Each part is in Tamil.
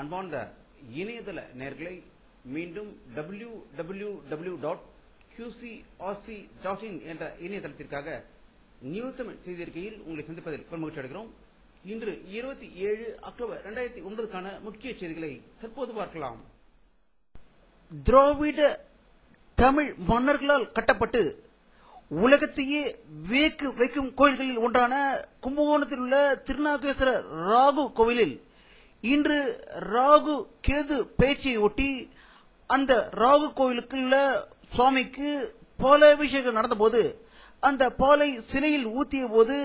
அன்பார்ந்த இணையதள நேயர்களை மீண்டும் www.qcrc.in என்ற இணையதளத்திற்காக நியூஸ் தமிழ் செய்தியறிக்கையில் உங்களை சந்திப்பதில் பெருமகிழ்ச்சி அடைகிறோம். இன்று 27 அக்டோபர் 2009 முக்கிய செய்திகளை தற்போது பார்க்கலாம். திராவிட தமிழ் மன்னர்களால் கட்டப்பட்டு உலகத்தையே வியக்க வைக்கும் கோயில்களில் ஒன்றான கும்பகோணத்தில் உள்ள திருநாகேஸ்வரர் ராகு கோவிலில் இன்று ராகு கேது பேச்சையை ஒட்டி அந்த ராகு கோவிலுக்குள்ள சுவாமிக்கு பாலாபிஷேகம் நடந்தபோது அந்த பாலை சிலையில் ஊத்திய போது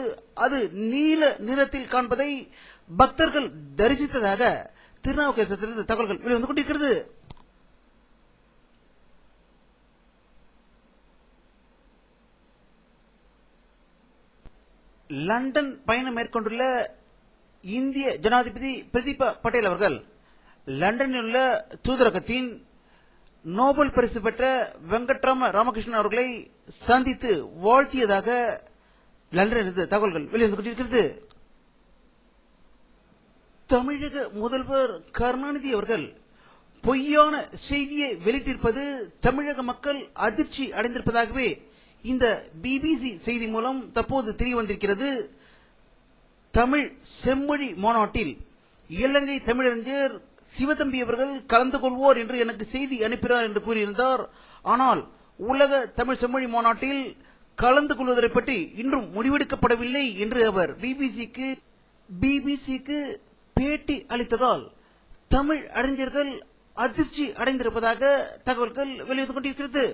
அது நீல நிறத்தில் காண்பதை பக்தர்கள் தரிசித்ததாக திருநாவுக்கரசரிலிருந்து தகவல்கள் வெளிவந்து கொண்டிருக்கிறது. லண்டன் பயணம் மேற்கொண்டுள்ள இந்திய ஜனாதிபதி பிரதீபா பட்டேல் அவர்கள் லண்டனில் உள்ள தூதரகத்தின் நோபல் பரிசு பெற்ற வெங்கட்ராம ராமகிருஷ்ணன் அவர்களை சந்தித்து வாழ்த்தியதாக லண்டனிலிருந்து தகவல்கள் வெளிவந்து கொண்டிருக்கிறது. தமிழக முதல்வர் கருணாநிதி அவர்கள் பொய்யான செய்தியை வெளியிட்டிருப்பது தமிழக மக்கள் அதிர்ச்சி அடைந்திருப்பதாகவே இந்த பிபிசி செய்தி மூலம் தற்போது தெரிய வந்திருக்கிறது. தமிழ் செம்மொழி மாநாட்டில் இலங்கை தமிழறிஞர் சிவதம்பி அவர்கள் கலந்து கொள்வோர் என்று எனக்கு செய்தி அனுப்பினார் என்று கூறியிருந்தார். ஆனால் உலக தமிழ் செம்மொழி மாநாட்டில் கலந்து கொள்வதை பற்றி இன்றும் முடிவெடுக்கப்படவில்லை என்று அவர் பிபிசிக்கு பேட்டி அளித்ததால் தமிழ் அறிஞர்கள் அதிர்ச்சி அடைந்திருப்பதாக தகவல்கள் வெளிவந்து கொண்டிருக்கிறது.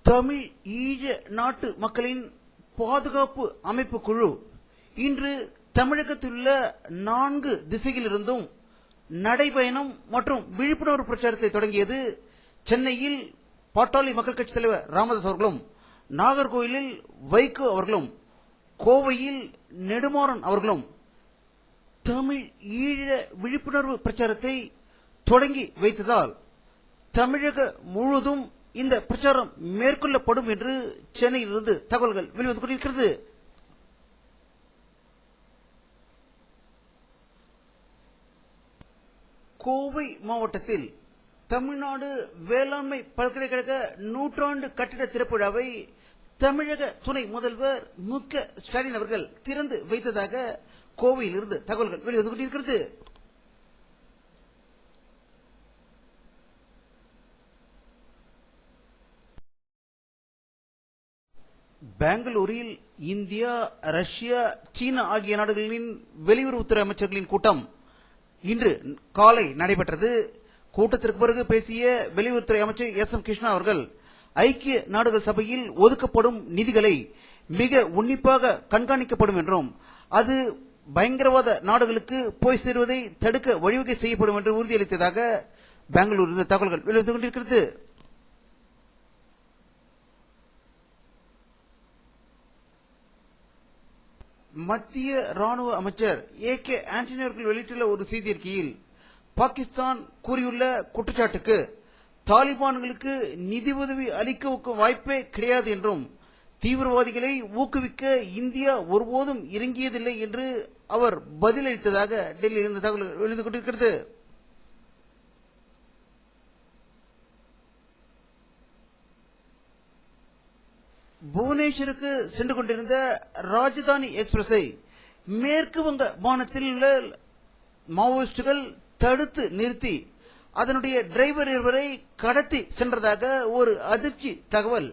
தமிழ் ஈழ நாட்டு மக்களின் பாதுகாப்பு அமைப்பு குழு இன்று தமிழகத்தில் உள்ள 4 திசையிலிருந்தும் நடைபயணம் மற்றும் விழிப்புணர்வு பிரச்சாரத்தை தொடங்கியது. சென்னையில் பாட்டாளி மக்கள் கட்சி தலைவர் ராமதாஸ் அவர்களும், நாகர்கோயிலில் வைகோ அவர்களும், கோவையில் நெடுமாறன் அவர்களும் தமிழ் ஈழ விழிப்புணர்வு பிரச்சாரத்தை தொடங்கி வைத்ததால் தமிழக முழுவதும் இந்த பிரச்சாரம் மேற்கொள்ளப்படும் என்று சென்னையிலிருந்து தகவல்கள் வெளிவந்து கொண்டிருக்கிறது. கோவை மாவட்டத்தில் தமிழ்நாடு வேளாண்மை பல்கலைக்கழக 100ஆண்டு கட்டிட திறப்பு விழாவை தமிழக துணை முதல்வர் மு.க. ஸ்டாலின் அவர்கள் திறந்து வைத்ததாக கோவையிலிருந்து தகவல்கள் வெளிவந்து கொண்டிருக்கிறது. பெங்களூரில் இந்தியா, ரஷ்யா, சீனா ஆகிய நாடுகளின் வெளியுறவுத்துறை அமைச்சர்களின் கூட்டம் இன்று காலை நடைபெற்றது. கூட்டத்திற்கு பிறகு பேசிய வெளியுறவுத்துறை அமைச்சர் எஸ்.எம். கிருஷ்ணா அவர்கள் ஐக்கிய நாடுகள் சபையில் ஒதுக்கப்படும் நிதிகளை மிக உன்னிப்பாக கண்காணிக்கப்படும் என்றும் அது பயங்கரவாத நாடுகளுக்கு போய் சேருவதை தடுக்க வழிவகை செய்யப்படும் என்று உறுதியளித்ததாக பெங்களூரில் தகவல்கள் வெளிவந்து கொண்டிருக்கிறது. மத்திய ராணுவ அமைச்சர் ஏ.கே. ஆண்டனி அவர்கள் வெளியிட்டுள்ள ஒரு செய்தியறிக்கையில் பாகிஸ்தான் கூறியுள்ள குற்றச்சாட்டுக்கு தாலிபான்களுக்கு நிதி உதவி அளிக்க வாய்ப்பே கிடையாது என்றும் தீவிரவாதிகளை ஊக்குவிக்க இந்தியா ஒருபோதும் இறங்கியதில்லை என்று அவர் பதிலளித்ததாக டெல்லியில் இருந்து தகவல் வெளிந்து கொண்டிருக்கிறது. புவனேஸ்வருக்கு சென்று கொண்டிருந்த ராஜதானி எக்ஸ்பிரஸை மேற்கு வங்க மாநிலத்தில் உள்ள மாவோயிஸ்டுகள் தடுத்து நிறுத்தி அதனுடைய டிரைவர் இருவரை கடத்தி சென்றதாக ஒரு அதிர்ச்சி தகவல்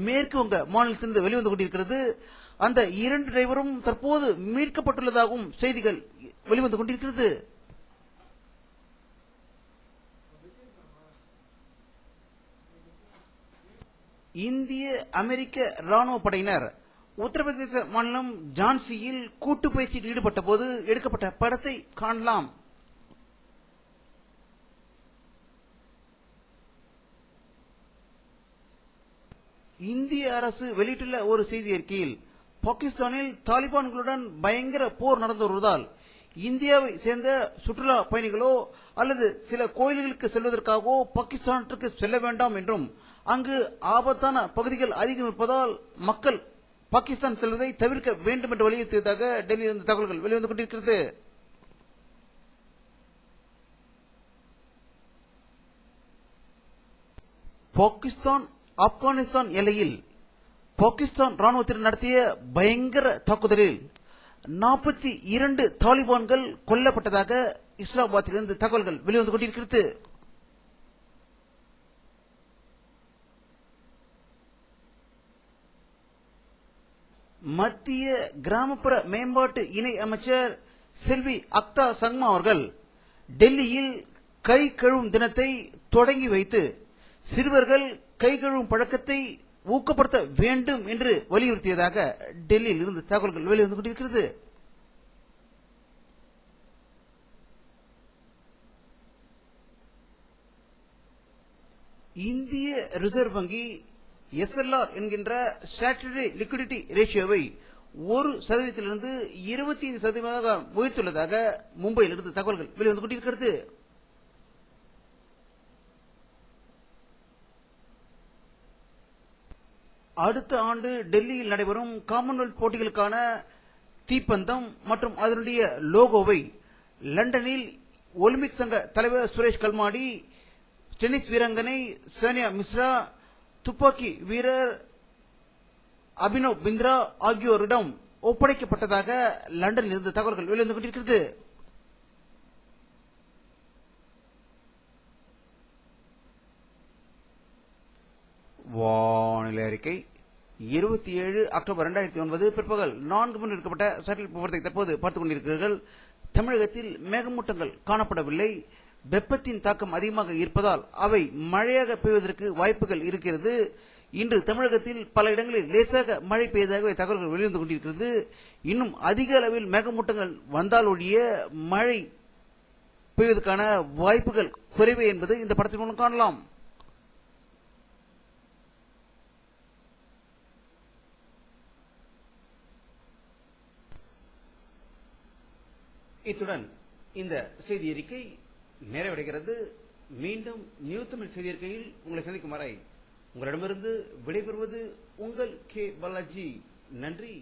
மேற்கு வங்க மாநிலத்திலிருந்து வெளிவந்து கொண்டிருக்கிறது. அந்த 2 டிரைவரும் தற்போது மீட்கப்பட்டுள்ளதாகவும் செய்திகள் வெளிவந்து கொண்டிருக்கிறது. இந்திய அமெரிக்க ராணுவ படையினர் உத்தரப்பிரதேச மாநிலம் ஜான்சியில் கூட்டு பயிற்சியில் ஈடுபட்ட போது எடுக்கப்பட்ட படத்தை காணலாம். இந்திய அரசு வெளியிட்டுள்ள ஒரு செய்தி அறிக்கையில் பாகிஸ்தானில் தாலிபான்களுடன் பயங்கர போர் நடந்து வருவதால் இந்தியாவை சேர்ந்த சுற்றுலா பயணிகளோ அல்லது சில கோயில்களுக்கு செல்வதற்காகவோ பாகிஸ்தானுக்கு செல்ல வேண்டாம் என்றும் அங்கு ஆபத்தான பகுதிகள் அதிகம் இருப்பதால் மக்கள் பாகிஸ்தான் செல்வதை தவிர்க்க வேண்டும் என்று வலியுறுத்தியதாக டெல்லியிலிருந்து தகவல்கள் வெளிவந்து கொண்டிருக்கிறது. பாகிஸ்தான் ஆப்கானிஸ்தான் எல்லையில் பாகிஸ்தான் ராணுவத்தினர் நடத்திய பயங்கர தாக்குதலில் 42 தாலிபான்கள் கொல்லப்பட்டதாக இஸ்லாமாபாத்திலிருந்து தகவல்கள் வெளிவந்து கொண்டிருக்கிறது. மத்திய கிராமப்புற மேம்பாட்டு இணை அமைச்சர் செல்வி அக்தா சங்மா அவர்கள் டெல்லியில் கை கழுவும் தினத்தை தொடங்கி வைத்து சிறுவர்கள் கை கழுவும் பழக்கத்தை ஊக்கப்படுத்த வேண்டும் என்று வலியுறுத்தியதாக டெல்லியில் இருந்து தகவல்கள் வெளிவந்து கொண்டிருக்கிறது. இந்திய ரிசர்வ் வங்கி SLR என்கின்ற ஸ்டாட்யூட்டரி லிக்விடிட்டி ரேஷியோவை 1% 25% உயர்த்துள்ளதாக மும்பையில் இருந்து தகவல்கள் வெளிவந்து கொண்டிருக்கிறது. அடுத்த ஆண்டு டெல்லியில் நடைபெறும் காமன்வெல்த் போட்டிகளுக்கான தீப்பந்தம் மற்றும் அதனுடைய லோகோவை லண்டனில் ஒலிம்பிக் சங்க தலைவர் சுரேஷ் கல்மாடி, டென்னிஸ் வீராங்கனை சானியா மிஸ்ரா, துப்பாக்கி வீரர் அபினவ் பிந்த்ரா ஆகியோரிடம் ஒப்படைக்கப்பட்டதாக லண்டனில் இருந்து தகவல்கள் வெளிவந்து கொண்டிருக்கிறது. வானிலை அறிக்கை 27 அக்டோபர் 2009 பிற்பகல் 4 மணி எடுக்கப்பட்ட சேட்டலைட் விவரத்தை தற்போது பார்த்துக் கொண்டிருக்கிறீர்கள். தமிழகத்தில் மேகமூட்டங்கள் காணப்படவில்லை. வெப்பத்தின் தாக்கம் அதிகமாக இருப்பதால் அவை மழையாக பெய்வதற்கு வாய்ப்புகள் இருக்கிறது. இன்று தமிழகத்தில் பல இடங்களில் லேசாக மழை பெய்ததாகவே தகவல்கள் வெளிவந்து கொண்டிருக்கிறது. இன்னும் அதிக அளவில் மேகமூட்டங்கள் வந்தால் ஒழிய மழை பெய்வதற்கான வாய்ப்புகள் குறைவே என்பது இந்த படத்தின் மூலம் காணலாம். இத்துடன் இந்த செய்தி அறிக்கை நிறைவடைகிறது. மீண்டும் நியூ தமிழ் செய்தி அறிக்கையில் உங்களை சந்திக்கும் வரை உங்களிடமிருந்து விடைபெறுவது உங்கள் கே பாலாஜி. நன்றி.